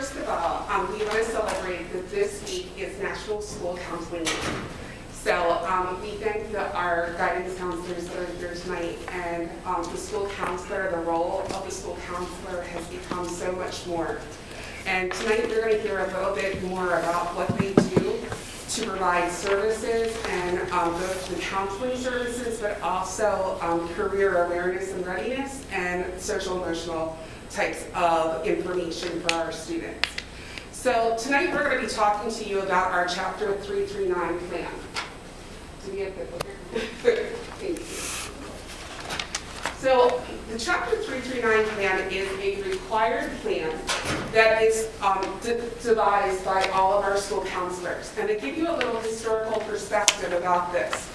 first of all, we want to celebrate that this week is National School Counseling Week. So we thank our guidance counselors that are here tonight, and the school counselor, the role of the school counselor has become so much more. And tonight we're going to hear a little bit more about what they do to provide services, and both the counseling services, but also career awareness and readiness, and social emotional types of information for our students. So tonight we're going to be talking to you about our Chapter 339 plan. Do we have the clicker? Thank you. So the Chapter 339 plan is a required plan that is devised by all of our school counselors. And to give you a little historical perspective about this,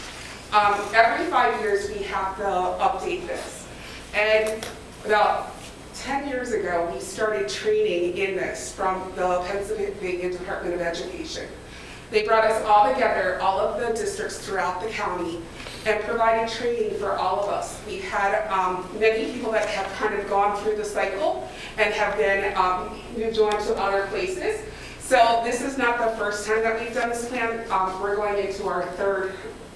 every 5 years we have to update this. And about 10 years ago, we started training in this from the Pennsylvania Department of Education. They brought us all together, all of the districts throughout the county, and provided training for all of us. We've had many people that have kind of gone through the cycle and have been moved on to other places. So this is not the first time that we've done this plan. We're going into our third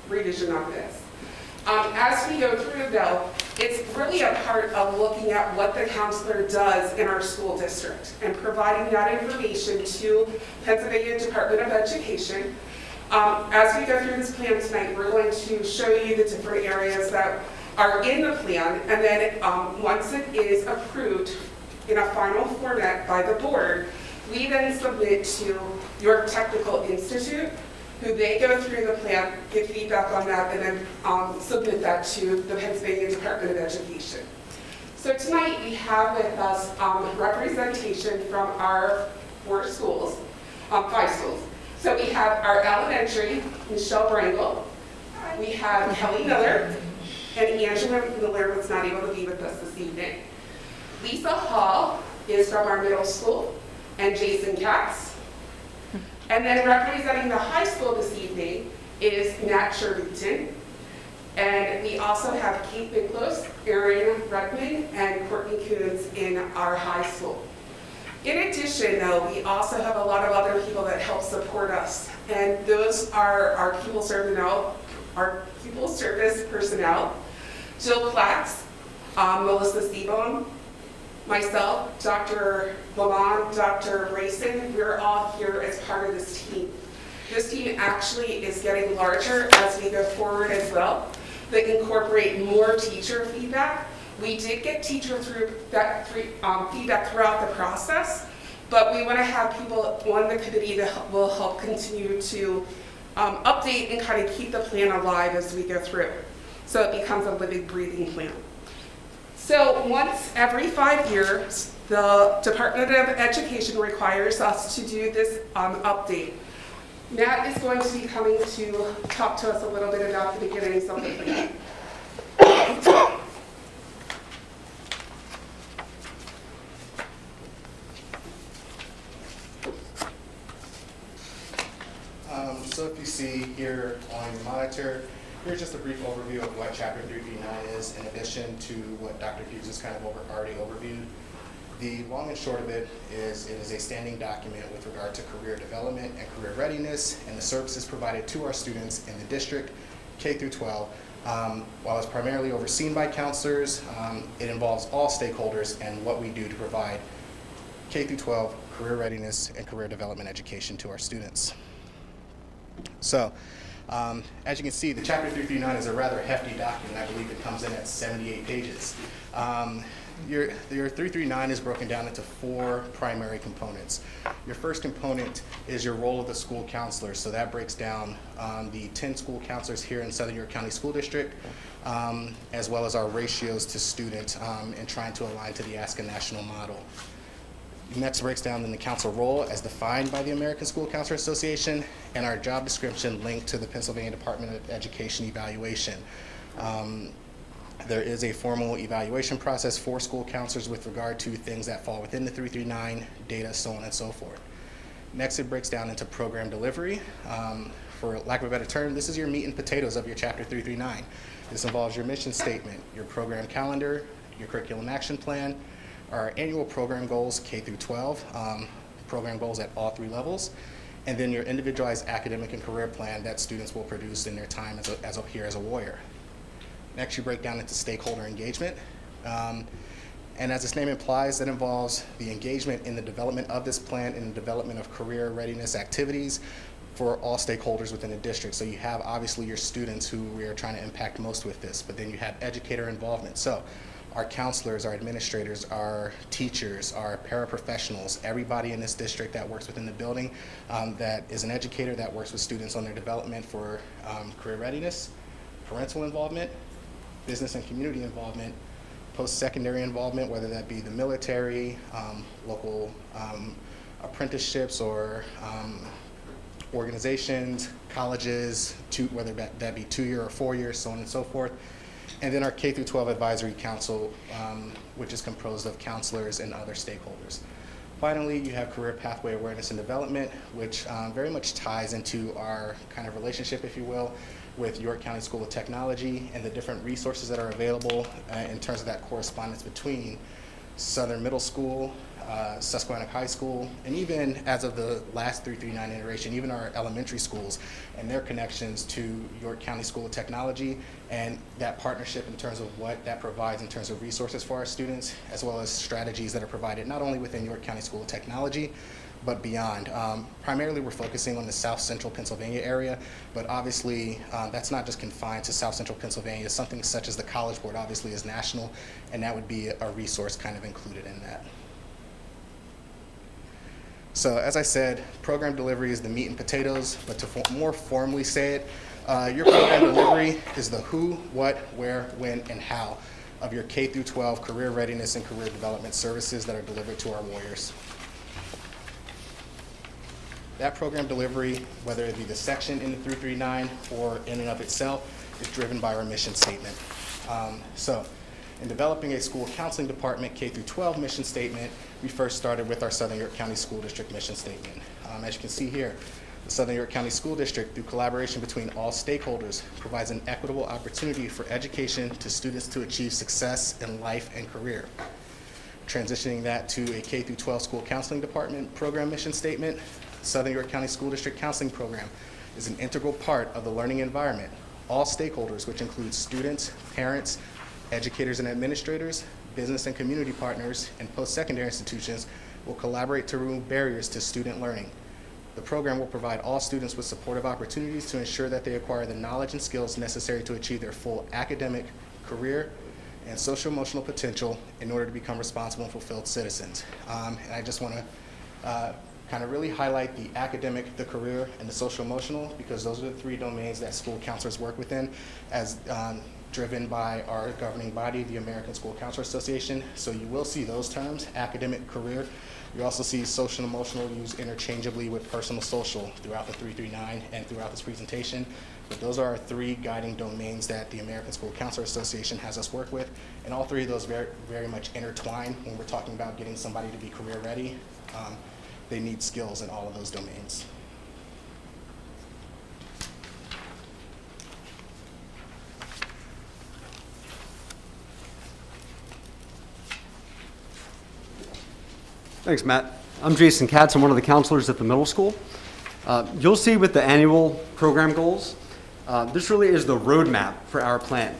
revision of this. As we go through, though, it's really a part of looking at what the counselor does in our school district and providing that information to Pennsylvania Department of Education. As we go through this plan tonight, we're going to show you the different areas that are in the plan, and then once it is approved in a final format by the board, we then submit to York Technical Institute, who they go through the plan, give feedback on that, and then submit that to the Pennsylvania Department of Education. So tonight we have with us representation from our 4 schools, 5 schools. So we have our elementary, Michelle Brangle. We have Kelly Miller, and Angela Miller was not able to be with us this evening. Lisa Hall is from our middle school, and Jason Katz. And then representing the high school this evening is Nat Shervington. And we also have Kate Bicklos, Erin Redmond, and Courtney Coons in our high school. In addition, though, we also have a lot of other people that help support us. And those are our pupil service personnel, Jill Platts, Melissa Seabohm, myself, Dr. Lamont, Dr. Rayson. We're all here as part of this team. This team actually is getting larger as we go forward as well. They incorporate more teacher feedback. We did get teacher feedback throughout the process, but we want to have people on the committee that will help continue to update and kind of keep the plan alive as we go through, so it becomes a living, breathing plan. So once every 5 years, the Department of Education requires us to do this update. Matt is going to be coming to talk to us a little bit about the beginnings of the plan. So if you see here on your monitor, here's just a brief overview of what Chapter 339 is, in addition to what Dr. Hughes has kind of already overviewed. The long and short of it is a standing document with regard to career development and career readiness and the services provided to our students in the district, K through 12. While it's primarily overseen by counselors, it involves all stakeholders and what we do to provide K through 12 career readiness and career development education to our students. So, as you can see, the Chapter 339 is a rather hefty document. I believe it comes in at 78 pages. Your 339 is broken down into 4 primary components. Your first component is your role of the school counselor. So that breaks down the 10 school counselors here in Southern York County School District, as well as our ratios to student and trying to align to the ASCA national model. Next breaks down then the council role as defined by the American School Counselor Association, and our job description linked to the Pennsylvania Department of Education evaluation. There is a formal evaluation process for school counselors with regard to things that fall within the 339, data, so on and so forth. Next, it breaks down into program delivery. For lack of a better term, this is your meat and potatoes of your Chapter 339. This involves your mission statement, your program calendar, your curriculum action plan, our annual program goals, K through 12, program goals at all 3 levels, and then your individualized academic and career plan that students will produce in their time here as a warrior. Next, you break down into stakeholder engagement. And as its name implies, that involves the engagement in the development of this plan and the development of career readiness activities for all stakeholders within the district. So you have obviously your students who we are trying to impact most with this, but then you have educator involvement. So our counselors, our administrators, our teachers, our paraprofessionals, everybody in this district that works within the building that is an educator that works with students on their development for career readiness, parental involvement, business and community involvement, post-secondary involvement, whether that be the military, local apprenticeships or organizations, colleges, whether that be 2-year or 4-year, so on and so forth. And then our K through 12 advisory council, which is composed of counselors and other stakeholders. Finally, you have career pathway awareness and development, which very much ties into our kind of relationship, if you will, with York County School of Technology and the different resources that are available in terms of that correspondence between Southern Middle School, Susquehanna High School, and even as of the last 339 iteration, even our elementary schools and their connections to York County School of Technology and that partnership in terms of what that provides in terms of resources for our students, as well as strategies that are provided not only within York County School of Technology, but beyond. Primarily, we're focusing on the South Central Pennsylvania area, but obviously that's not just confined to South Central Pennsylvania. Something such as the College Board obviously is national, and that would be a resource kind of included in that. So as I said, program delivery is the meat and potatoes, but to more formally say it, your program delivery is the who, what, where, when, and how of your K through 12 career readiness and career development services that are delivered to our warriors. That program delivery, whether it be the section in the 339 or in and of itself, is driven by our mission statement. So in developing a school counseling department K through 12 mission statement, we first started with our Southern York County School District mission statement. As you can see here, the Southern York County School District, through collaboration between all stakeholders, provides an equitable opportunity for education to students to achieve success in life and career. Transitioning that to a K through 12 school counseling department program mission statement, Southern York County School District Counseling Program is an integral part of the learning environment. All stakeholders, which include students, parents, educators and administrators, business and community partners, and post-secondary institutions will collaborate to remove barriers to student learning. The program will provide all students with supportive opportunities to ensure that they acquire the knowledge and skills necessary to achieve their full academic, career, and social-emotional potential in order to become responsible and fulfilled citizens. And I just want to kind of really highlight the academic, the career, and the social-emotional, because those are the 3 domains that school counselors work within as driven by our governing body, the American School Counselor Association. So you will see those terms, academic, career. You also see social and emotional used interchangeably with personal social throughout the 339 and throughout this presentation. But those are our 3 guiding domains that the American School Counselor Association has us work with. And all 3 of those very much intertwine when we're talking about getting somebody to be career ready. They need skills in all of those domains. Thanks, Matt. I'm Jason Katz. I'm one of the counselors at the middle school. You'll see with the annual program goals, this really is the roadmap for our plan.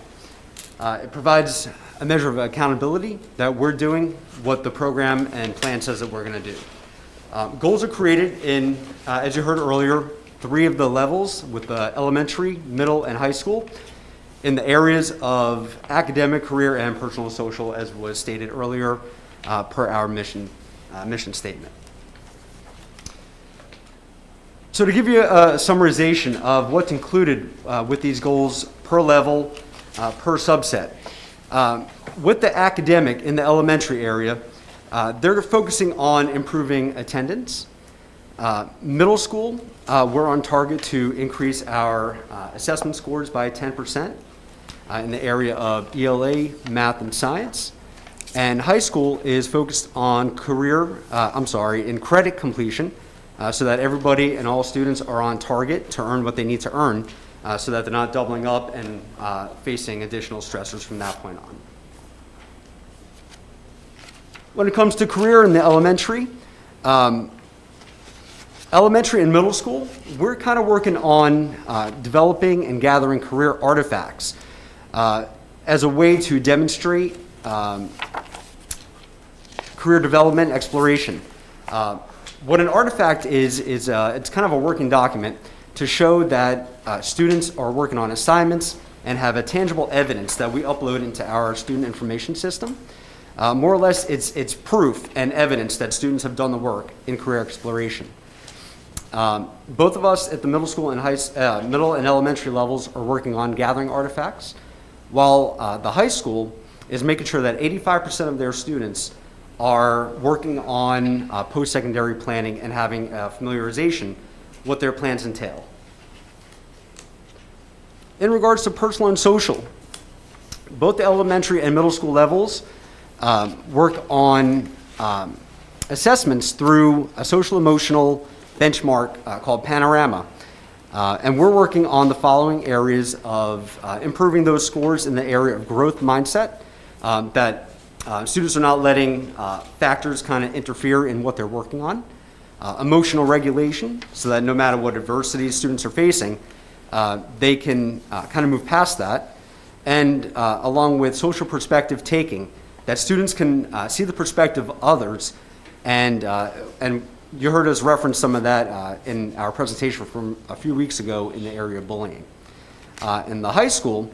It provides a measure of accountability that we're doing what the program and plan says that we're going to do. Goals are created in, as you heard earlier, 3 of the levels with the elementary, middle, and high school in the areas of academic, career, and personal and social, as was stated earlier per our mission statement. So to give you a summarization of what's included with these goals per level, per subset. With the academic in the elementary area, they're focusing on improving attendance. Middle school, we're on target to increase our assessment scores by 10% in the area of ELA, math, and science. And high school is focused on in credit completion, so that everybody and all students are on target to earn what they need to earn, so that they're not doubling up and facing additional stressors from that point on. When it comes to career in the elementary, Elementary and middle school, we're kind of working on developing and gathering career artifacts as a way to demonstrate career development exploration. What an artifact is it's kind of a working document to show that students are working on assignments and have a tangible evidence that we upload into our student information system. More or less, it's proof and evidence that students have done the work in career exploration. Both of us at the middle school and middle and elementary levels are working on gathering artifacts, while the high school is making sure that 85% of their students are working on post-secondary planning and having familiarization what their plans entail. In regards to personal and social, both the elementary and middle school levels work on assessments through a social emotional benchmark called Panorama. And we're working on the following areas of improving those scores in the area of growth mindset, that students are not letting factors kind of interfere in what they're working on. Emotional regulation, so that no matter what adversities students are facing, they can kind of move past that. And along with social perspective taking, that students can see the perspective of others. And you heard us reference some of that in our presentation from a few weeks ago in the area of bullying. In the high school,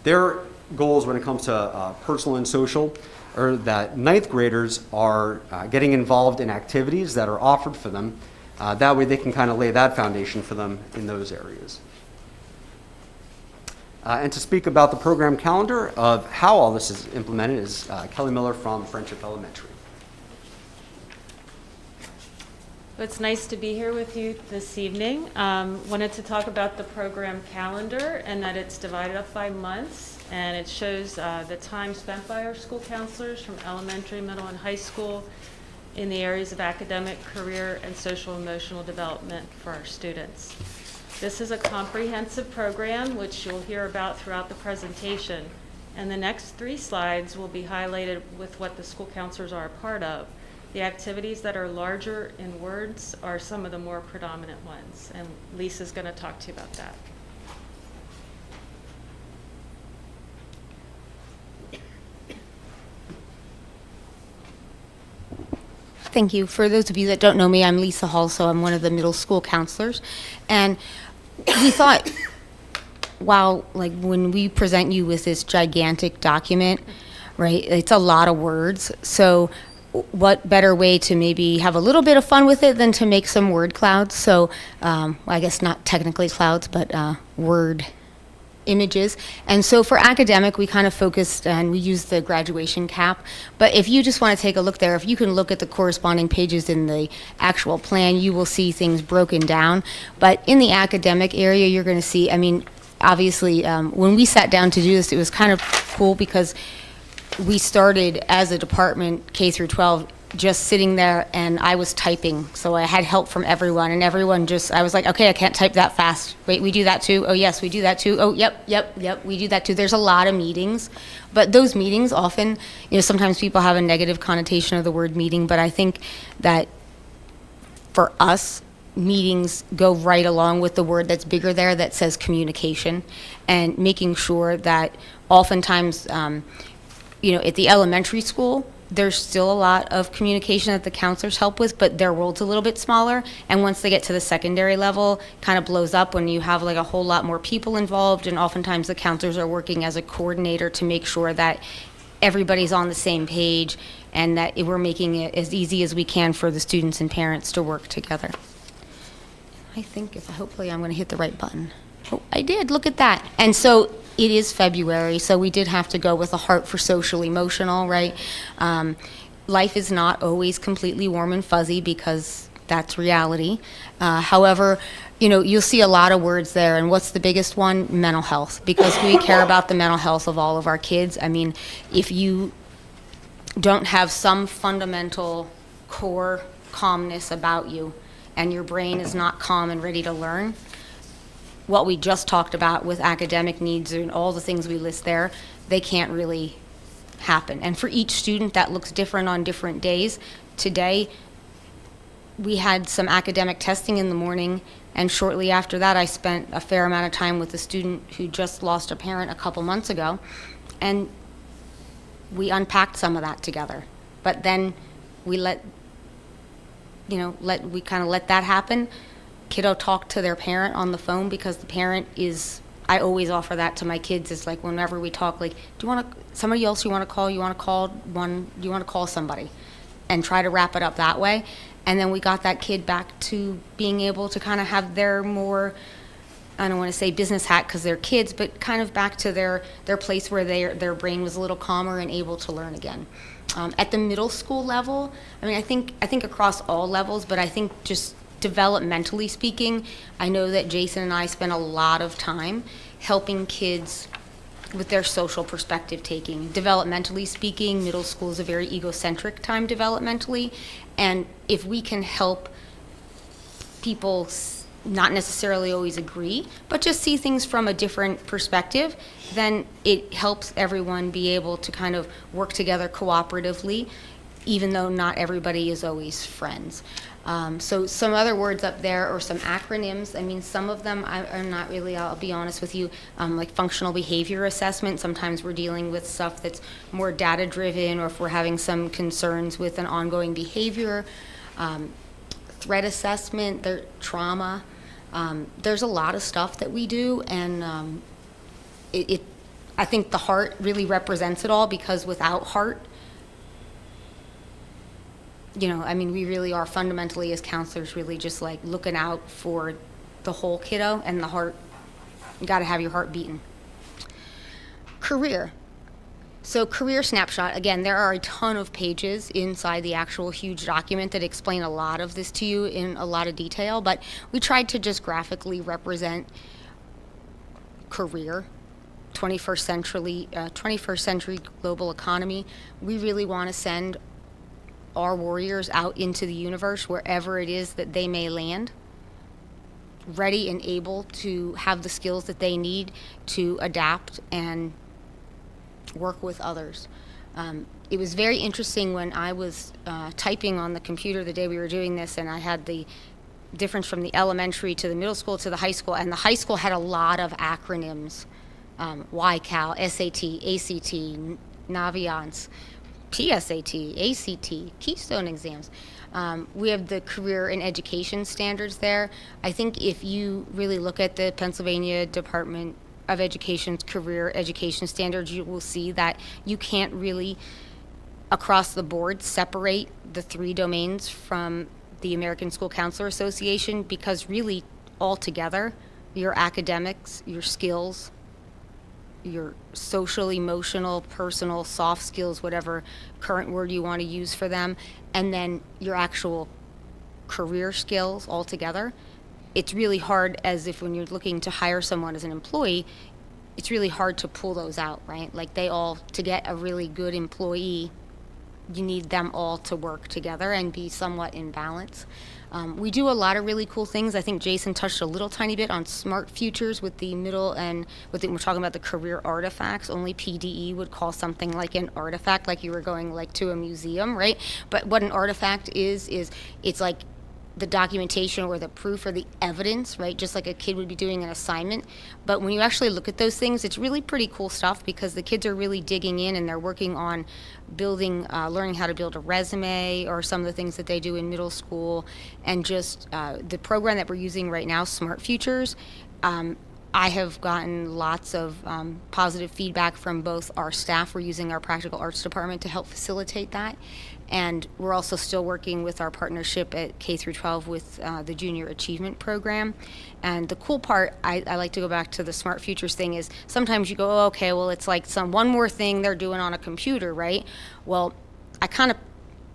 their goals when it comes to personal and social are that ninth graders are getting involved in activities that are offered for them. That way they can kind of lay that foundation for them in those areas. And to speak about the program calendar of how all this is implemented is Kelly Miller from Friendship Elementary. It's nice to be here with you this evening. Wanted to talk about the program calendar and that it's divided up by months, and it shows the time spent by our school counselors from elementary, middle, and high school in the areas of academic, career, and social emotional development for our students. This is a comprehensive program which you'll hear about throughout the presentation, and the next 3 slides will be highlighted with what the school counselors are a part of. The activities that are larger in words are some of the more predominant ones, and Lisa's going to talk to you about that. Thank you. For those of you that don't know me, I'm Lisa Hall, so I'm one of the middle school counselors. And we thought, wow, like when we present you with this gigantic document, right, it's a lot of words. So what better way to maybe have a little bit of fun with it than to make some word clouds? So I guess not technically clouds, but word images. And so for academic, we kind of focused and we used the graduation cap. But if you just want to take a look there, if you can look at the corresponding pages in the actual plan, you will see things broken down. But in the academic area, you're going to see, I mean, obviously, when we sat down to do this, it was kind of cool because we started as a department, K through 12, just sitting there and I was typing. So I had help from everyone, and everyone just, I was like, okay, I can't type that fast. Wait, we do that too? Oh yes, we do that too. Oh, yep, we do that too. There's a lot of meetings, but those meetings often, you know, sometimes people have a negative connotation of the word meeting, but I think that for us, meetings go right along with the word that's bigger there that says communication, and making sure that oftentimes, you know, at the elementary school, there's still a lot of communication that the counselors help with, but their world's a little bit smaller. And once they get to the secondary level, kind of blows up when you have like a whole lot more people involved, and oftentimes the counselors are working as a coordinator to make sure that everybody's on the same page and that we're making it as easy as we can for the students and parents to work together. I think hopefully I'm going to hit the right button. Oh, I did, look at that. And so it is February, so we did have to go with a heart for social emotional, right? Life is not always completely warm and fuzzy because that's reality. However, you know, you'll see a lot of words there, and what's the biggest one? Mental health, because we care about the mental health of all of our kids. I mean, if you don't have some fundamental core calmness about you and your brain is not calm and ready to learn, what we just talked about with academic needs and all the things we list there, they can't really happen. And for each student, that looks different on different days. Today, we had some academic testing in the morning, and shortly after that, I spent a fair amount of time with a student who just lost a parent a couple months ago, and we unpacked some of that together. But then we we kind of let that happen. Kiddo talked to their parent on the phone, because the parent is, I always offer that to my kids, is like, whenever we talk, like, do you want to, somebody else you want to call? You want to call one, do you want to call somebody? And try to wrap it up that way. And then we got that kid back to being able to kind of have their more, I don't want to say business hat because they're kids, but kind of back to their place where their brain was a little calmer and able to learn again. At the middle school level, I mean, I think across all levels, but I think just developmentally speaking, I know that Jason and I spend a lot of time helping kids with their social perspective taking. Developmentally speaking, middle school is a very egocentric time developmentally, and if we can help people not necessarily always agree, but just see things from a different perspective, then it helps everyone be able to kind of work together cooperatively, even though not everybody is always friends. So some other words up there, or some acronyms. I mean, some of them I'm not really, I'll be honest with you, like functional behavior assessment. Sometimes we're dealing with stuff that's more data driven, or if we're having some concerns with an ongoing behavior. Threat assessment, trauma. There's a lot of stuff that we do, and I think the heart really represents it all, because without heart, I mean, we really are fundamentally as counselors really just like looking out for the whole kiddo, and the heart, you got to have your heart beating. Career. So career snapshot, again, there are a ton of pages inside the actual huge document that explain a lot of this to you in a lot of detail, but we tried to just graphically represent career. 21st century global economy. We really want to send our warriors out into the universe, wherever it is that they may land, ready and able to have the skills that they need to adapt and work with others. It was very interesting when I was typing on the computer the day we were doing this, and I had the difference from the elementary to the middle school to the high school, and the high school had a lot of acronyms, YCAL, SAT, ACT, Naviance, PSAT, ACT, Keystone exams. We have the career and education standards there. I think if you really look at the Pennsylvania Department of Education's career education standards, you will see that you can't really, across the board, separate the three domains from the American School Counselor Association, because really, all together, your academics, your skills, your social, emotional, personal, soft skills, whatever current word you want to use for them, and then your actual career skills all together. It's really hard, as if when you're looking to hire someone as an employee, it's really hard to pull those out, right? Like to get a really good employee, you need them all to work together and be somewhat in balance. We do a lot of really cool things. I think Jason touched a little tiny bit on smart futures with the middle, and we're talking about the career artifacts. Only PDE would call something like an artifact, like you were going like to a museum, right? But what an artifact is it's like the documentation or the proof or the evidence, right? Just like a kid would be doing an assignment. But when you actually look at those things, it's really pretty cool stuff, because the kids are really digging in and they're working on building, learning how to build a resume, or some of the things that they do in middle school. And just the program that we're using right now, Smart Futures, I have gotten lots of positive feedback from both our staff. We're using our practical arts department to help facilitate that. And we're also still working with our partnership at K through 12 with the Junior Achievement Program. And the cool part, I like to go back to the Smart Futures thing, is sometimes you go, oh, okay, well, it's like one more thing they're doing on a computer, right? Well, I kind of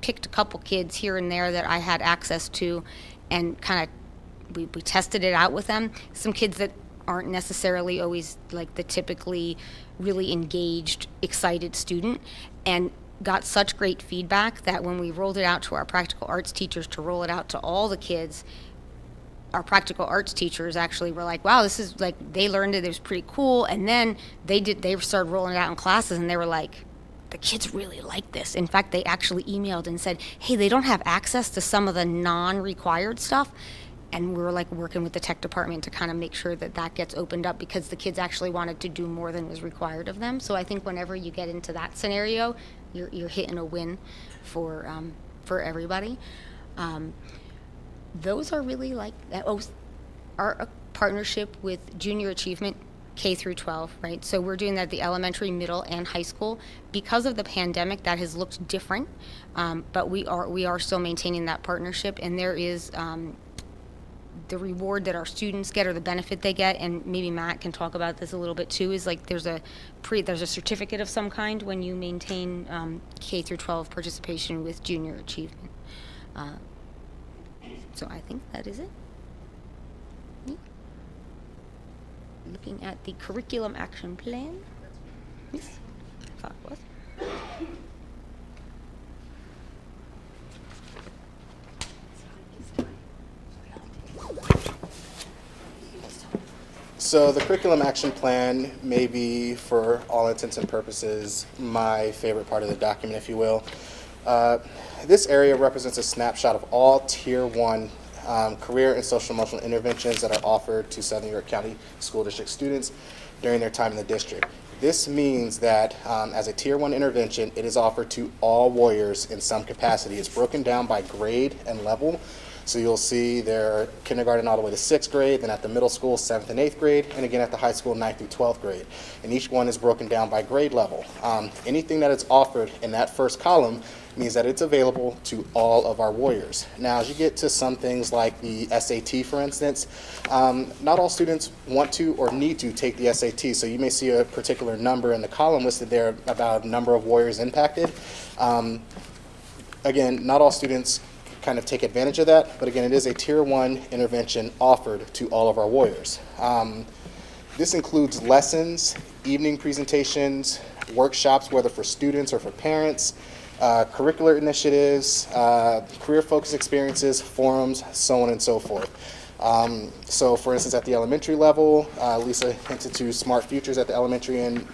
picked a couple kids here and there that I had access to, and kind of we tested it out with them. Some kids that aren't necessarily always like the typically really engaged, excited student, and got such great feedback that when we rolled it out to our practical arts teachers to roll it out to all the kids, our practical arts teachers actually were like, wow, this is like, they learned it was pretty cool. And then they started rolling it out in classes, and they were like, the kids really like this. In fact, they actually emailed and said, hey, they don't have access to some of the non-required stuff. And we were like working with the tech department to kind of make sure that that gets opened up, because the kids actually wanted to do more than was required of them. So I think whenever you get into that scenario, you're hitting a win for everybody. Those are really like our partnership with Junior Achievement, K through 12, right? So we're doing that at the elementary, middle, and high school. Because of the pandemic, that has looked different, but we are still maintaining that partnership, and there is the reward that our students get, or the benefit they get, and maybe Matt can talk about this a little bit too, is like there's a certificate of some kind when you maintain K through 12 participation with Junior Achievement. So I think that is it. Looking at the curriculum action plan. Yes, I thought it was. So the curriculum action plan may be, for all intents and purposes, my favorite part of the document, if you will. This area represents a snapshot of all Tier 1 career and social emotional interventions that are offered to Southern York County School District students during their time in the district. This means that as a Tier 1 intervention, it is offered to all warriors in some capacity. It's broken down by grade and level. So you'll see their kindergarten all the way to 6th grade, then at the middle school, 7th and 8th grade, and again at the high school, 9th through 12th grade. And each one is broken down by grade level. Anything that is offered in that first column means that it's available to all of our warriors. Now, as you get to some things like the SAT, for instance, not all students want to or need to take the SAT. So you may see a particular number in the column listed there about number of warriors impacted. Again, not all students kind of take advantage of that, but again, it is a Tier 1 intervention offered to all of our warriors. This includes lessons, evening presentations, workshops, whether for students or for parents, curricular initiatives, career-focused experiences, forums, so on and so forth. So for instance, at the elementary level, Lisa hinted to Smart Futures at the elementary and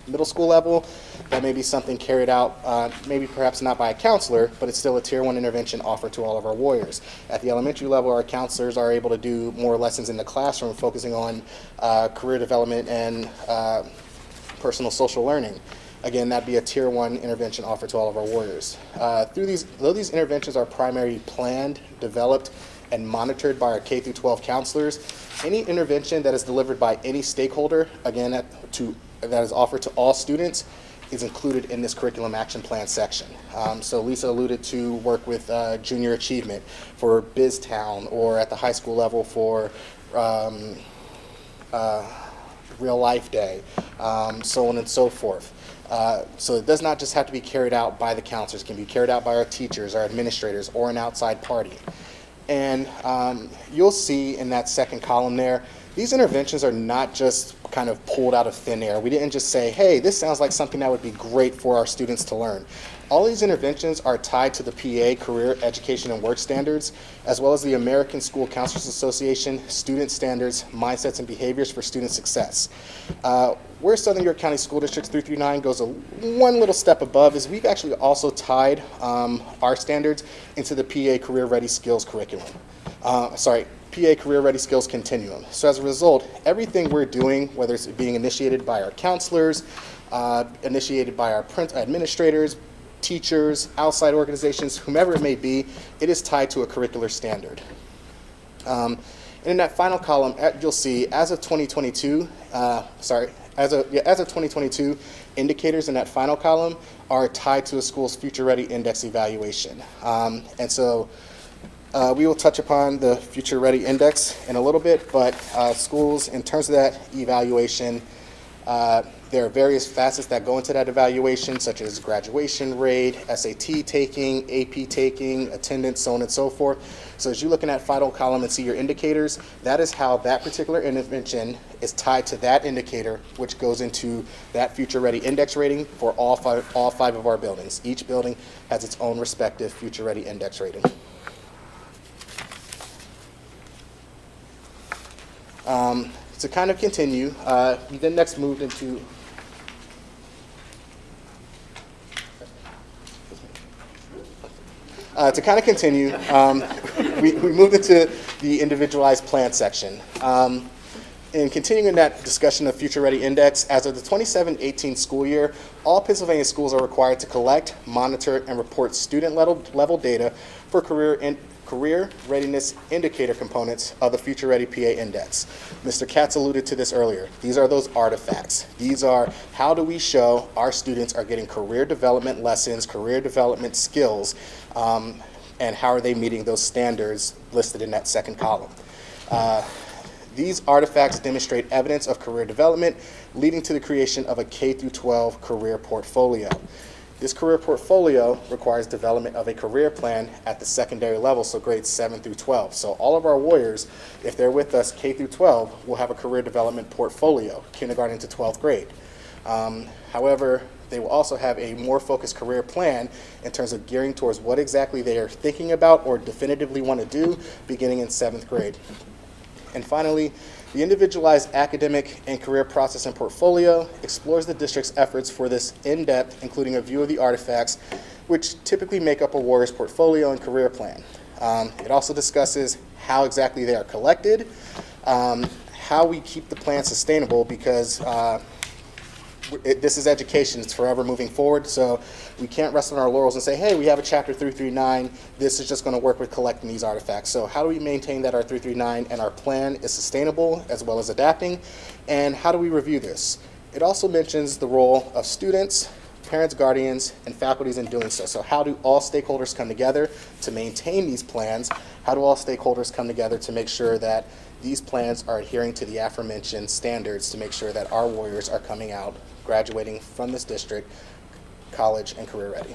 middle school level. That may be something carried out, maybe perhaps not by a counselor, but it's still a Tier 1 intervention offered to all of our warriors. At the elementary level, our counselors are able to do more lessons in the classroom, focusing on career development and personal social learning. Again, that'd be a Tier 1 intervention offered to all of our warriors. Though these interventions are primarily planned, developed, and monitored by our K through 12 counselors, any intervention that is delivered by any stakeholder, again, that is offered to all students, is included in this curriculum action plan section. So Lisa alluded to work with Junior Achievement for BizTown, or at the high school level for Real Life Day, so on and so forth. So it does not just have to be carried out by the counselors. It can be carried out by our teachers, our administrators, or an outside party. And you'll see in that second column there, these interventions are not just kind of pulled out of thin air. We didn't just say, hey, this sounds like something that would be great for our students to learn. All these interventions are tied to the PA, Career Education and Work Standards, as well as the American School Counselors Association, Student Standards, Mindsets and Behaviors for Student Success. Where Southern York County School District 339 goes one little step above is we've actually also tied our standards into the PA Career Ready Skills curriculum. PA Career Ready Skills Continuum. So as a result, everything we're doing, whether it's being initiated by our counselors, initiated by our administrators, teachers, outside organizations, whomever it may be, it is tied to a curricular standard. And in that final column, you'll see as of 2022, as of 2022, indicators in that final column are tied to a school's Future Ready Index evaluation. And so we will touch upon the Future Ready Index in a little bit, but schools, in terms of that evaluation, there are various facets that go into that evaluation, such as graduation rate, SAT taking, AP taking, attendance, so on and so forth. So as you look in that final column and see your indicators, that is how that particular intervention is tied to that indicator, which goes into that Future Ready Index rating for all five of our buildings. Each building has its own respective Future Ready Index rating. To kind of continue, we then next moved into To kind of continue, we moved into the individualized plant section. In continuing in that discussion of Future Ready Index, as of the 27-18 school year, all Pennsylvania schools are required to collect, monitor, and report student level data for career readiness indicator components of the Future Ready PA Index. Mr. Katz alluded to this earlier. These are those artifacts. These are how do we show our students are getting career development lessons, career development skills, and how are they meeting those standards listed in that second column. These artifacts demonstrate evidence of career development, leading to the creation of a K-12 career portfolio. This career portfolio requires development of a career plan at the secondary level, so grades 7 through 12. So all of our warriors, if they're with us K through 12, will have a career development portfolio, kindergarten to 12th grade. However, they will also have a more focused career plan in terms of gearing towards what exactly they are thinking about or definitively want to do beginning in 7th grade. And finally, the Individualized Academic and Career Process and Portfolio explores the district's efforts for this in-depth, including a view of the artifacts, which typically make up a warrior's portfolio and career plan. It also discusses how exactly they are collected, how we keep the plan sustainable, because this is education. It's forever moving forward, so we can't rest on our laurels and say, hey, we have a chapter 339. This is just going to work with collecting these artifacts. So how do we maintain that our 339 and our plan is sustainable as well as adapting? And how do we review this? It also mentions the role of students, parents, guardians, and faculties in doing so. So how do all stakeholders come together to maintain these plans? How do all stakeholders come together to make sure that these plans are adhering to the aforementioned standards to make sure that our warriors are coming out, graduating from this district, college and career ready?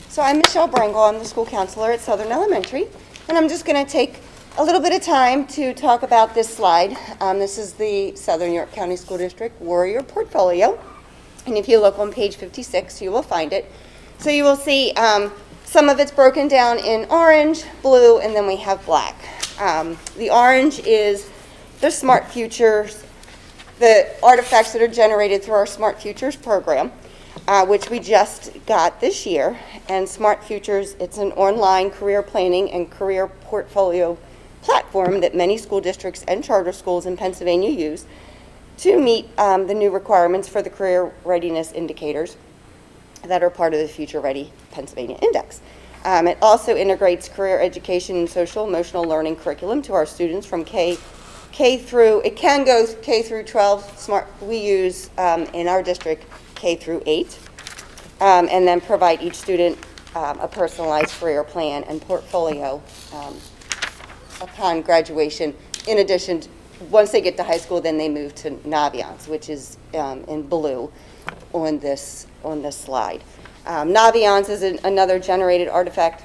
So I'm Michelle Brangle. I'm the school counselor at Southern Elementary, and I'm just going to take a little bit of time to talk about this slide. This is the Southern York County School District Warrior Portfolio, and if you look on page 56, you will find it. So you will see some of it's broken down in orange, blue, and then we have black. The orange is the Smart Futures, the artifacts that are generated through our Smart Futures program, which we just got this year. And Smart Futures, it's an online career planning and career portfolio platform that many school districts and charter schools in Pennsylvania use to meet the new requirements for the career readiness indicators that are part of the Future Ready Pennsylvania Index. It also integrates career education and social emotional learning curriculum to our students from K through, it can go K through 12. We use in our district K through 8, and then provide each student a personalized career plan and portfolio upon graduation. In addition, once they get to high school, then they move to Naviance, which is in blue on this slide. Naviance is another generated artifact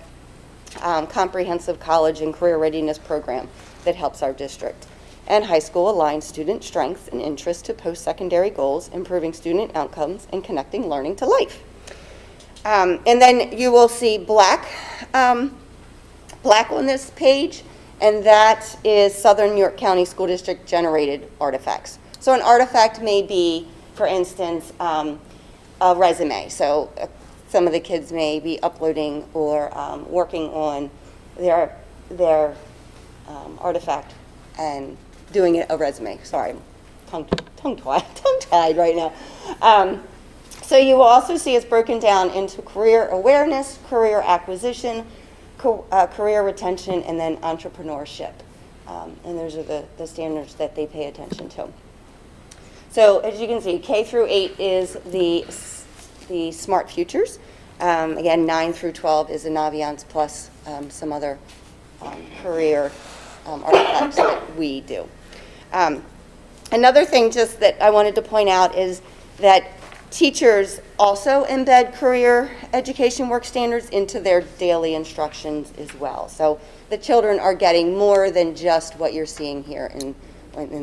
comprehensive college and career readiness program that helps our district and high school align student strengths and interests to post-secondary goals, improving student outcomes and connecting learning to life. And then you will see black on this page, and that is Southern York County School District generated artifacts. So an artifact may be, for instance, a resume. So some of the kids may be uploading or working on their artifact and doing it a resume. Sorry, tongue-tied right now. So you will also see it's broken down into career awareness, career acquisition, career retention, and then entrepreneurship. And those are the standards that they pay attention to. So as you can see, K through 8 is the Smart Futures. Again, 9 through 12 is the Naviance plus some other career artifacts that we do. Another thing just that I wanted to point out is that teachers also embed career education work standards into their daily instructions as well. So the children are getting more than just what you're seeing here in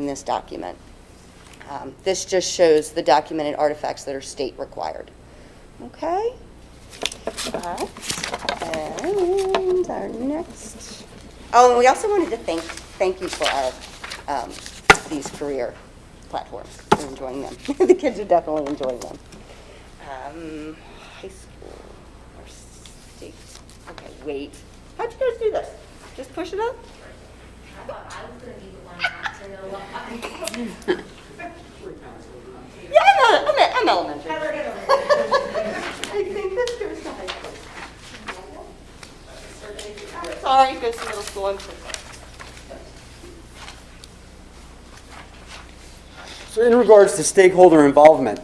this document. This just shows the documented artifacts that are state required. Okay? And our next. Oh, and we also wanted to thank you for our these career platforms. They're enjoying them. The kids are definitely enjoying them. High school or state. Okay, wait. How'd you guys do this? Just push it up? I thought I was going to be the one not to know what Yeah, I'm elementary. I think this goes to high school. I'm sorry, it goes to middle school. I'm so sorry. So in regards to stakeholder involvement,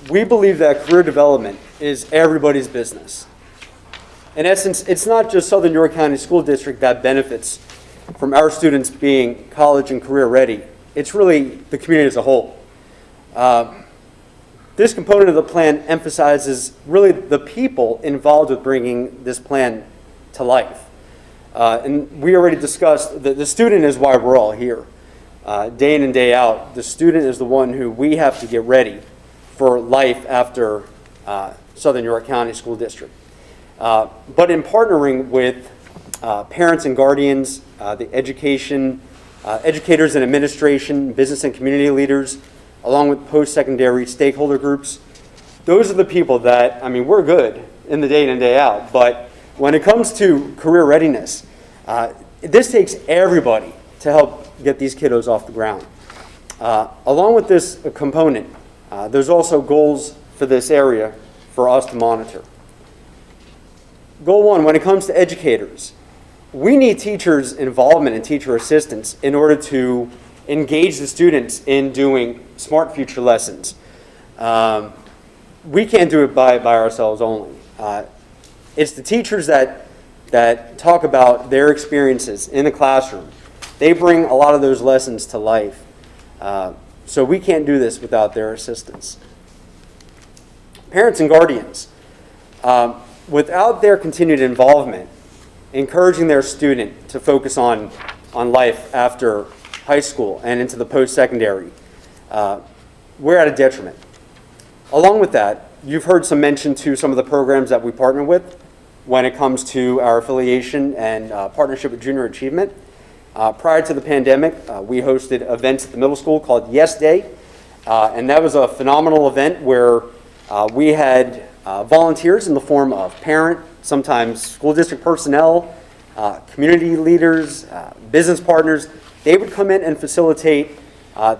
we believe that career development is everybody's business. In essence, it's not just Southern York County School District that benefits from our students being college and career ready. It's really the community as a whole. This component of the plan emphasizes really the people involved with bringing this plan to life. And we already discussed that the student is why we're all here. Day in and day out, the student is the one who we have to get ready for life after Southern York County School District. But in partnering with parents and guardians, the educators and administration, business and community leaders, along with post-secondary stakeholder groups, those are the people that, I mean, we're good in the day in and day out, but when it comes to career readiness, this takes everybody to help get these kiddos off the ground. Along with this component, there's also goals for this area for us to monitor. Goal 1, when it comes to educators, we need teachers' involvement and teacher assistance in order to engage the students in doing smart future lessons. We can't do it by ourselves only. It's the teachers that talk about their experiences in the classroom. They bring a lot of those lessons to life. So we can't do this without their assistance. Parents and guardians, without their continued involvement, encouraging their student to focus on life after high school and into the post-secondary, we're at a detriment. Along with that, you've heard some mention to some of the programs that we partner with when it comes to our affiliation and partnership with Junior Achievement. Prior to the pandemic, we hosted events at the middle school called Yes Day, and that was a phenomenal event where we had volunteers in the form of parent, sometimes school district personnel, community leaders, business partners. They would come in and facilitate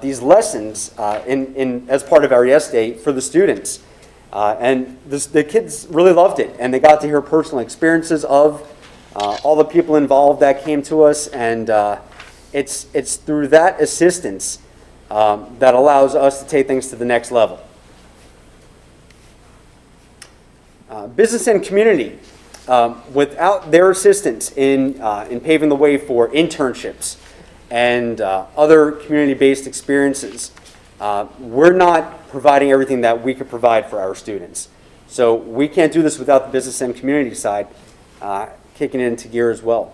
these lessons as part of our Yes Day for the students. And the kids really loved it, and they got to hear personal experiences of all the people involved that came to us, and it's through that assistance that allows us to take things to the next level. Business and community, without their assistance in paving the way for internships and other community-based experiences, we're not providing everything that we could provide for our students. So we can't do this without the business and community side kicking it into gear as well.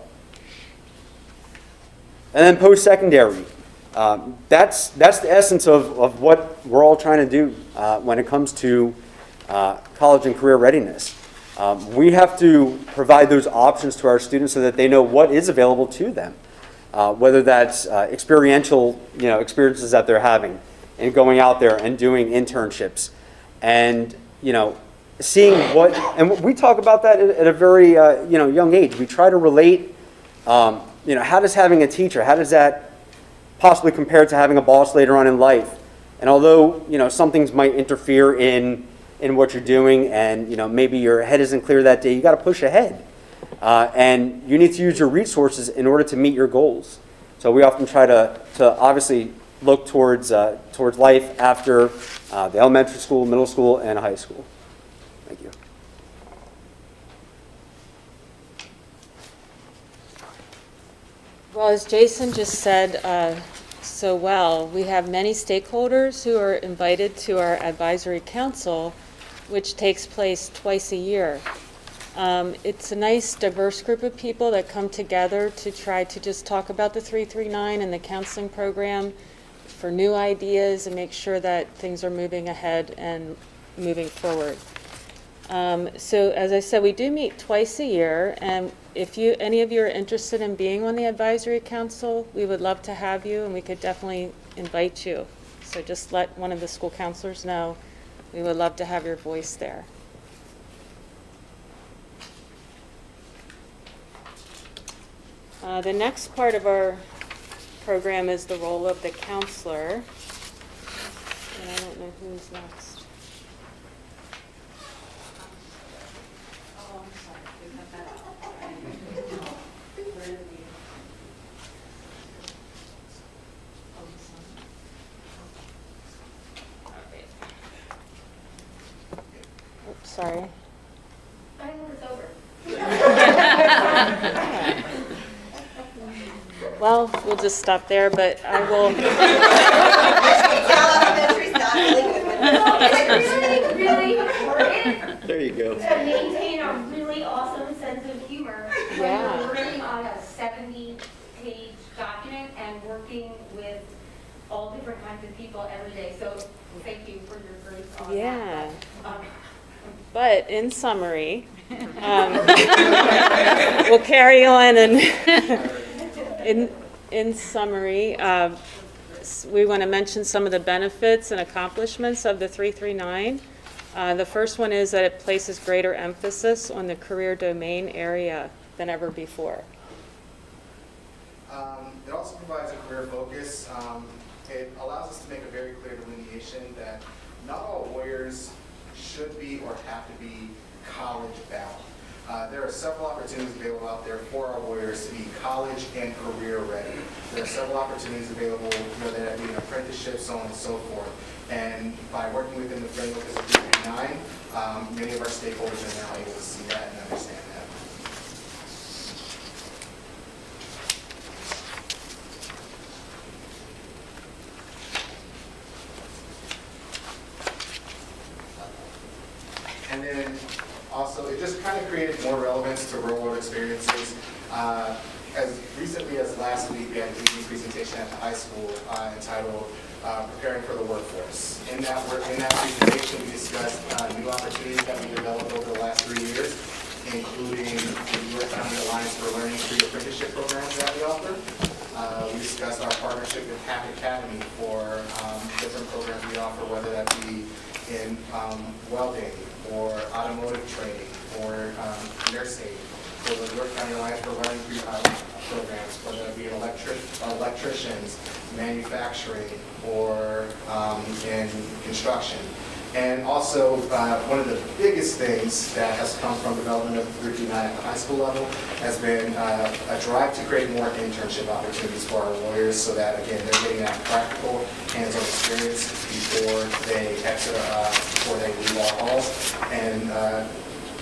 And then post-secondary, that's the essence of what we're all trying to do when it comes to college and career readiness. We have to provide those options to our students so that they know what is available to them, whether that's experiential experiences that they're having and going out there and doing internships and seeing what, and we talk about that at a very young age. We try to relate, how does having a teacher, how does that possibly compare to having a boss later on in life? And although some things might interfere in what you're doing, and maybe your head isn't clear that day, you got to push ahead, and you need to use your resources in order to meet your goals. So we often try to obviously look towards life after the elementary school, middle school, and high school. Thank you. Well, as Jason just said so well, we have many stakeholders who are invited to our advisory council, which takes place twice a year. It's a nice, diverse group of people that come together to try to just talk about the 339 and the counseling program for new ideas and make sure that things are moving ahead and moving forward. So as I said, we do meet twice a year, and if any of you are interested in being on the advisory council, we would love to have you, and we could definitely invite you. So just let one of the school counselors know. We would love to have your voice there. The next part of our program is the role of the counselor. And I don't know who's next. Oh, I'm sorry. We have that. Where did we- oh, this one. All right. Oops, sorry. I think it's over. Well, we'll just stop there, but I will. Elementary's not really good with it. It's really, really important There you go. to maintain a really awesome sense of humor when Yeah. you're working on a 70-page document and working with all different kinds of people every day. So thank you for your grace on Yeah. that. But in summary, we'll carry on and in summary, we want to mention some of the benefits and accomplishments of the 339. The first one is that it places greater emphasis on the career domain area than ever before. It also provides a career focus. It allows us to make a very clear delineation that not all warriors should be or have to be college bound. There are several opportunities available out there for our warriors to be college and career ready. There are several opportunities available, whether that be an apprenticeship, so on and so forth. And by working within the framework of the 339, many of our stakeholders are now able to see that and understand that. And then also, it just kind of created more relevance to real world experiences. As recently as last week, we had an evening presentation at the high school entitled Preparing for the Workforce. In that presentation, we discussed new opportunities that we developed over the last 3 years, including the U.S. Army Alliance for Learning pre-apprenticeship programs that we offer. We discussed our partnership with Hack Academy for different programs we offer, whether that be in welding or automotive training or nursing, or the York County Alliance for Learning programs, whether it be electricians, manufacturing, or in construction. And also, one of the biggest things that has come from development of 339 at the high school level has been a drive to create more internship opportunities for our lawyers so that, again, they're getting that practical, hands-on experience before they exit, before they leave our halls. And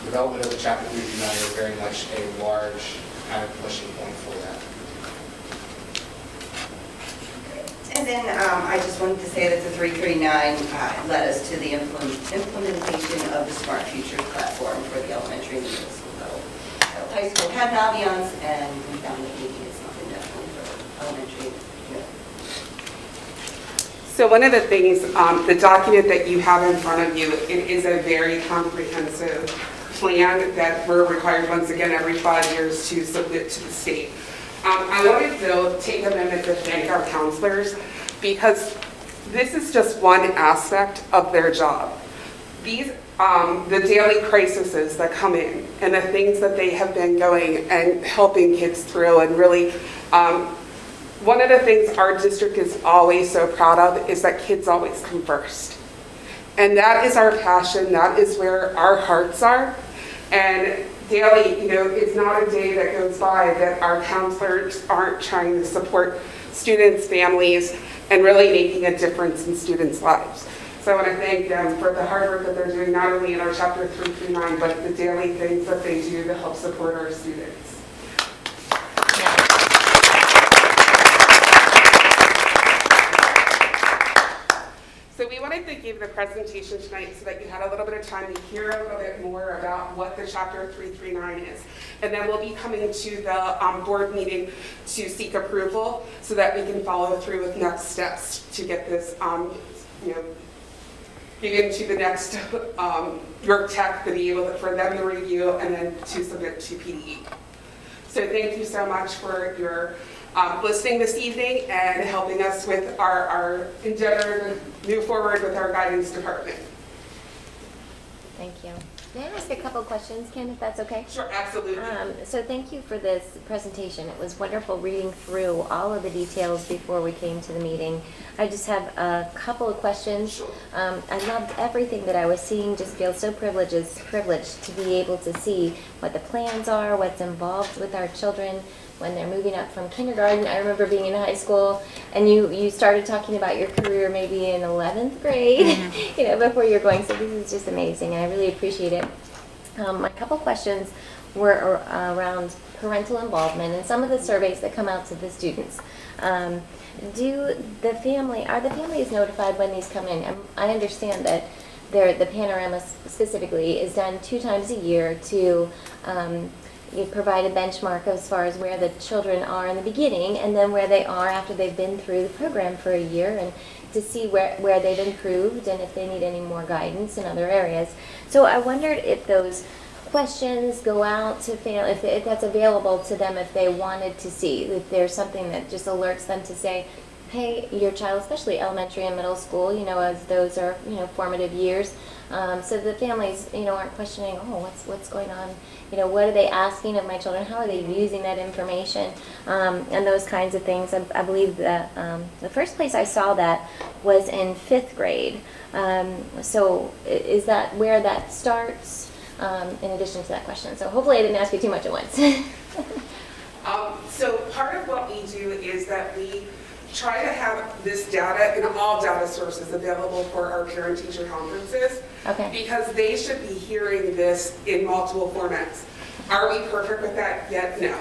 development of the Chapter 339 is very much a large kind of pushing point for that. And then I just wanted to say that the 339 led us to the implementation of the Smart Futures platform for the elementary and middle school level. So high school had an ambiance, and we found that maybe it's something definitely for elementary and middle. So one of the things, the document that you have in front of you, it is a very comprehensive plan that we're required once again every 5 years to submit to the state. I wanted to take a minute to thank our counselors because this is just one aspect of their job. These, the daily crises that come in and the things that they have been going and helping kids through, and really, one of the things our district is always so proud of is that kids always come first. And that is our passion, that is where our hearts are. And daily, it's not a day that goes by that our counselors aren't trying to support students, families, and really making a difference in students' lives. So I want to thank them for the hard work that they're doing, not only in our Chapter 339, but the daily things that they do to help support our students. So we wanted to give the presentation tonight so that you had a little bit of time to hear a little bit more about what the Chapter 339 is. And then we'll be coming to the board meeting to seek approval so that we can follow through with next steps to get this, get into the next York Tech to be able for them to review and then to submit to PDE. So thank you so much for your listening this evening and helping us with our endeavor to move forward with our guidance department. Thank you. May I ask a couple questions, Kim, if that's okay? Sure, absolutely. So thank you for this presentation. It was wonderful reading through all of the details before we came to the meeting. I just have a couple of questions. Sure. I loved everything that I was seeing, just feel so privileged to be able to see what the plans are, what's involved with our children when they're moving up from kindergarten. I remember being in high school and you started talking about your career maybe in 11th grade, you know, before you're going. So this is just amazing. I really appreciate it. My couple questions were around parental involvement and some of the surveys that come out to the students. Are the families notified when these come in? I understand that the panorama specifically is done 2 times a year to you provide a benchmark as far as where the children are in the beginning and then where they are after they've been through the program for a year, and to see where they've improved and if they need any more guidance in other areas. So I wondered if those questions go out to if that's available to them if they wanted to see, if there's something that just alerts them to say, hey, your child, especially elementary and middle school, you know, as those are, you know, formative years, so the families, you know, aren't questioning, oh, what's going on, you know, what are they asking of my children, how are they using that information, and those kinds of things. I believe that the first place I saw that was in 5th grade. So is that where that starts, in addition to that question? So hopefully I didn't ask you too much at once. So part of what we do is that we try to have this data in all data sources available for our parent-teacher conferences. Okay. Because they should be hearing this in multiple formats. Are we perfect with that yet? No.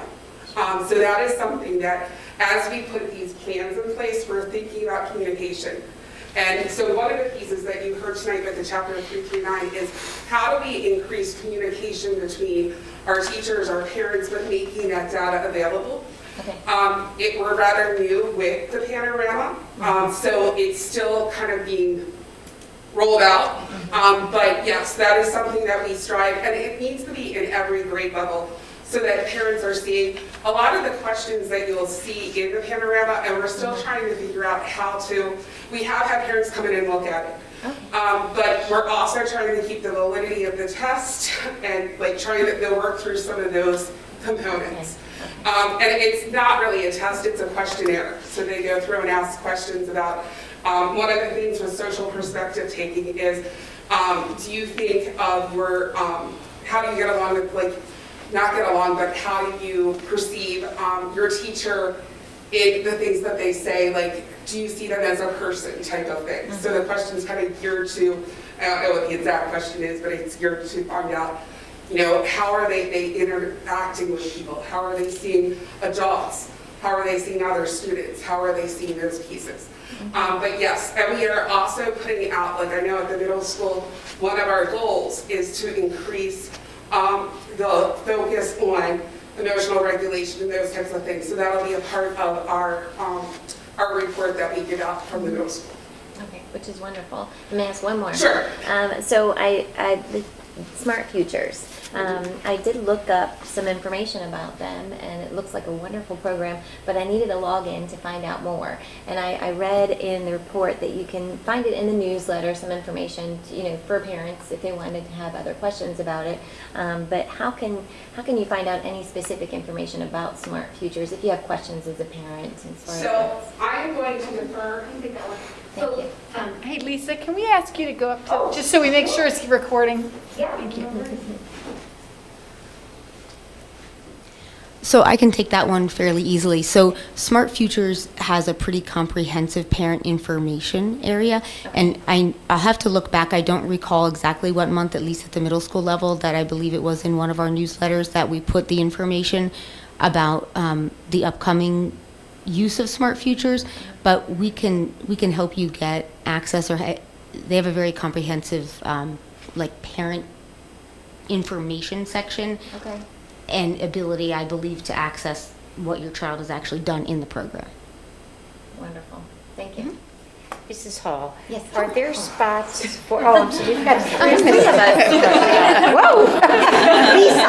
So that is something that as we put these plans in place, we're thinking about communication. And so one of the pieces that you heard tonight with the chapter 339 is how do we increase communication between our teachers, our parents, but making that data available. Okay. We're rather new with the panorama, so it's still kind of being rolled out. But yes, that is something that we strive, and it needs to be in every grade level so that parents are seeing a lot of the questions that you'll see in the panorama, and we're still trying to figure out how to, we have had parents come in and look at it. Okay. But we're also trying to keep the validity of the test and like trying to work through some of those components. And it's not really a test, it's a questionnaire. So they go through and ask questions about, one of the things with social perspective taking is, do you think of your, how do you get along with, like, not get along, but how do you perceive your teacher in the things that they say, like, do you see them as a person type of thing? So the question's kind of geared to, I don't know what the exact question is, but it's geared to find out, you know, how are they interacting with people? How are they seeing adults? How are they seeing other students? How are they seeing those pieces? But yes, and we are also putting out, like I know at the middle school, one of our goals is to increase the focus on emotional regulation and those types of things. So that'll be a part of our report that we give out from the middle school. Okay, which is wonderful. Let me ask one more. Sure. So the Smart Futures. I did look up some information about them, and it looks like a wonderful program, but I needed a login to find out more. And I read in the report that you can find it in the newsletter, some information, you know, for parents if they wanted to have other questions about it. But how can you find out any specific information about Smart Futures if you have questions as a parent? So I am going to defer. Thank you. Hey, Lisa, can we ask you to go up to, just so we make sure it's recording? Yeah. Thank you. So I can take that one fairly easily. So Smart Futures has a pretty comprehensive parent information area, and I'll have to look back. I don't recall exactly what month, at least at the middle school level, that I believe it was in one of our newsletters that we put the information about the upcoming use of Smart Futures, but we can help you get access, or they have a very comprehensive like parent information section. Okay. And ability, I believe, to access what your child has actually done in the program. Wonderful. Thank you. Mrs. Hall? Yes. Are there spots for, oh, so we've got three of us. Whoa! Lisa!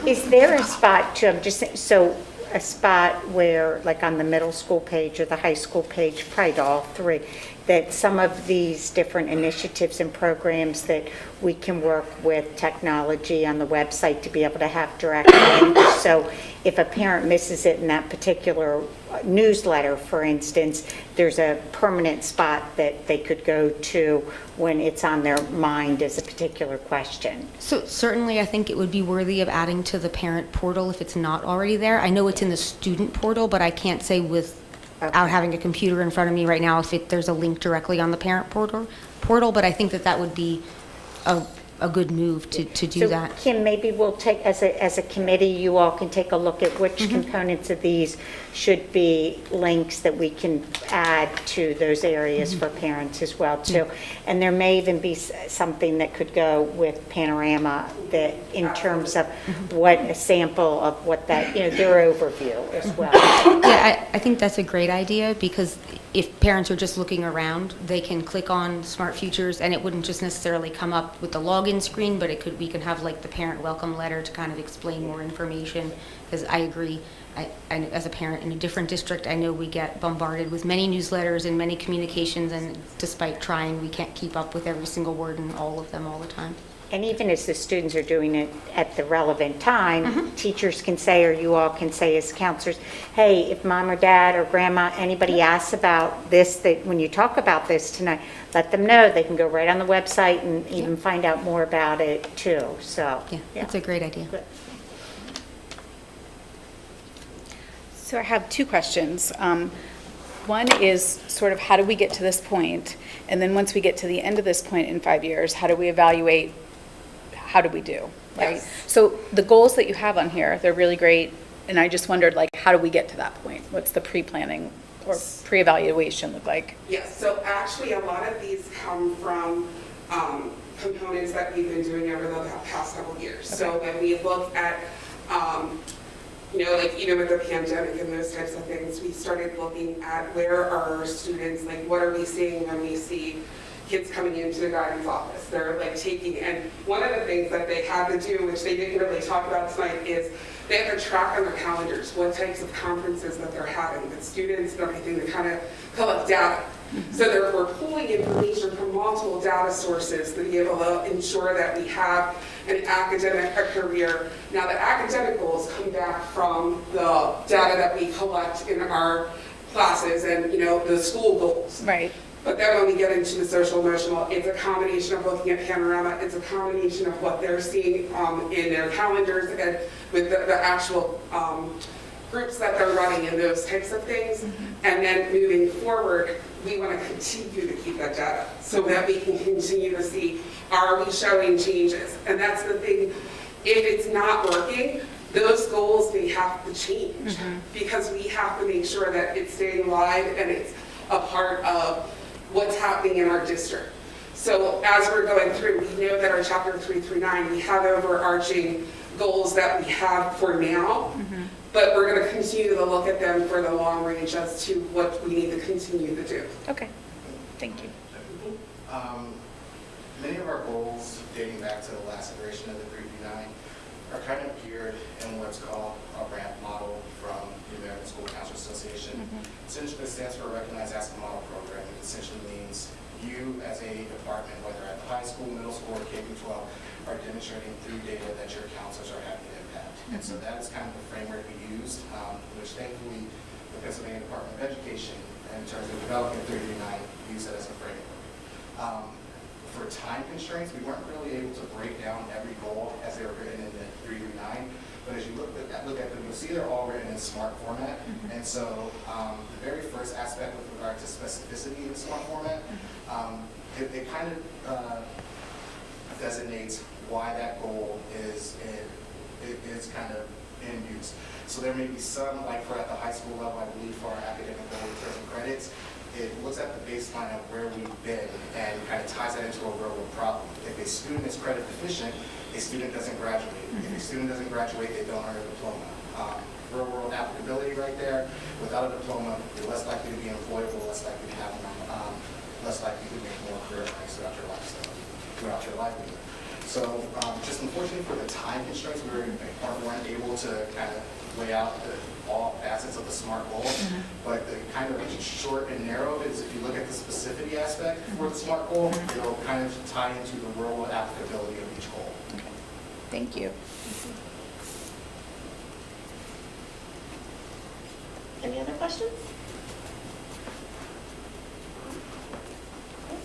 Is there a spot to, I'm just saying, so a spot where, like on the middle school page or the high school page, probably all three, that some of these different initiatives and programs that we can work with technology on the website to be able to have direct links? So if a parent misses it in that particular newsletter, for instance, there's a permanent spot that they could go to when it's on their mind as a particular question. So certainly, I think it would be worthy of adding to the parent portal if it's not already there. I know it's in the student portal, but I can't say without having a computer in front of me right now if there's a link directly on the parent portal, but I think that would be a good move to do So, that. Kim, maybe we'll take, as a committee, you all can take a look at which components of these should be links that we can add to those areas for parents as well, too. And there may even be something that could go with Panorama that, in terms of what a sample of what that, their overview as well. Yeah, I think that's a great idea, because if parents are just looking around, they can click on Smart Futures, and it wouldn't just necessarily come up with the login screen, but we can have like the parent welcome letter to kind of explain more information, because I agree. I, as a parent in a different district, I know we get bombarded with many newsletters and many communications, and despite trying, we can't keep up with every single word in all of them all the time. And even as the students are doing it at the relevant time, teachers can say, or you all can say as counselors, hey, if mom or dad or grandma, anybody asks about this, that when you talk about this tonight, let them know. They can go right on the website and even find out more about it too. So, Yeah, that's a great idea. Good. So I have two questions. One is sort of how do we get to this point? And then once we get to the end of this point in 5 years, how do we evaluate, how do we do, right? Yes. So the goals that you have on here, they're really great. And I just wondered, like, how do we get to that point? What's the pre-planning or pre-evaluation look like? Yes, so actually a lot of these come from components that we've been doing over the past couple years. So when we look at, like even with the pandemic and those types of things, we started looking at where are our students, like what are we seeing when we see kids coming into the guidance office. They're like taking, and one of the things that they had to do, which they didn't really talk about tonight, is they have to track on their calendars what types of conferences that they're having with students and everything to kind of collect data. So we're pulling information from multiple data sources to be able to ensure that we have an academic career. Now the academic goals come back from the data that we collect in our classes and the school goals. Right. But then when we get into the social emotional, it's a combination of looking at Panorama, it's a combination of what they're seeing in their calendars and with the actual groups that they're running and those types of things. And then moving forward, we want to continue to keep that data so that we can continue to see, are we showing changes? And that's the thing, if it's not working, those goals, they have to change because we have to make sure that it's staying live and it's a part of what's happening in our district. So as we're going through, we know that our chapter 339, we have overarching goals that we have for now, but we're going to continue to look at them for the long range as to what we need to continue to do. Okay, thank you. Many of our goals dating back to the last iteration of the 339 are kind of geared in what's called a RAMP model from the American School Counselors Association. Essentially, it stands for Recognized As a Model Program. It essentially means you as a department, whether at the high school, middle school, or K-12, are demonstrating through data that your counselors are having an impact. And so that is kind of the framework we used, which thankfully the Pennsylvania Department of Education, in terms of developing 339, used it as a framework. For time constraints, we weren't really able to break down every goal as they were written in the 339. But as you look at them, you'll see they're all written in SMART format. And so the very first aspect with regard to specificity in the SMART format, it kind of designates why that goal is kind of in use. So there may be some, like for at the high school level, I believe for our academic goal in terms of credits, it looks at the baseline of where we've been and kind of ties that into a real world problem. If a student is credit deficient, a student doesn't graduate. If a student doesn't graduate, they don't earn a diploma. Real world applicability right there. Without a diploma, you're less likely to be employable, less likely to have less likely to make more career ranks throughout your livelihood. So So just unfortunately for the time constraints, we weren't able to kind of lay out all facets of the SMART goal. But the kind of short and narrow is if you look at the specificity aspect for the SMART goal, it'll kind of tie into the real applicability of each goal. Thank you. Any other questions?